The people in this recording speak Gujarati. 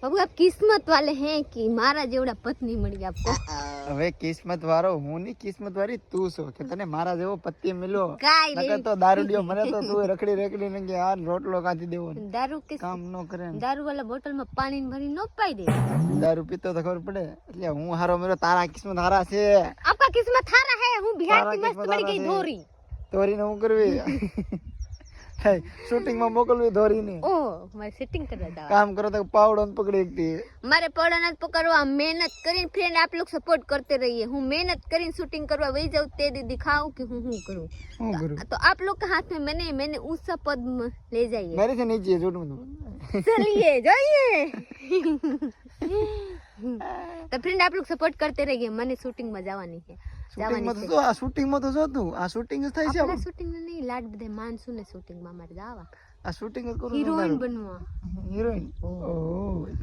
बाबू आप किस्मत वाले हैं कि मारा जेवड़ा पत्नी मળી आपको હવે કિસ્મત વાળો હું ની કિસ્મત વાળી તું છો કે તને મારા જેવો પતિ મળ્યો કાઈ નકર તો દારૂડિયો મને તો તું રખડી રખડી ને કે આ રોટલો કાઢી દેવો दारू के કામ નો કરે ને. दारू वाला बोतल में पानी भरी न पाई दे દારૂ પીતો તો ખબર પડે એટલે હું હારો મેરો તારા કિસ્મત હારા છે आपका किस्मत हारा है हूँ बिहार की तारा मस्त किस्मत बड़ी हारा गई है। धोरी ધોરીને હું કરવી શૂટિંગ માં મોકલવી ધોરીને ओ मैं सेटिंग कर रहा था કામ કરો તો પાવડો ને પકડી એકતી મારે પડોના પકડવા મહેનત કરીને ફ્રેન્ડ આપ લોग સપોર્ટ करते रहिए હું મહેનત કરીને શૂટિંગ કરવા વહી જાઉં તે દી दिखाऊं कि હું करूं હું કરું तो आप लोग के हाथ में मैंने ऊंचा पद में ले जाइए मेरे से नीचे झूठ में चलिए जाइए तो फ्रेंड आप लोग सपोर्ट करते रहिए मैंने शूटिंग में जाવાની છે શૂટિંગ માં તો આ શૂટિંગ માં તો જો તું આ શૂટિંગ જ થાય છે આપણે શૂટિંગ નહીં લાડ બધે માનસું ને શૂટિંગ માં મારે જવા આ શૂટિંગ જ કરું હિરોઈન બનવા હિરોઈન ઓહ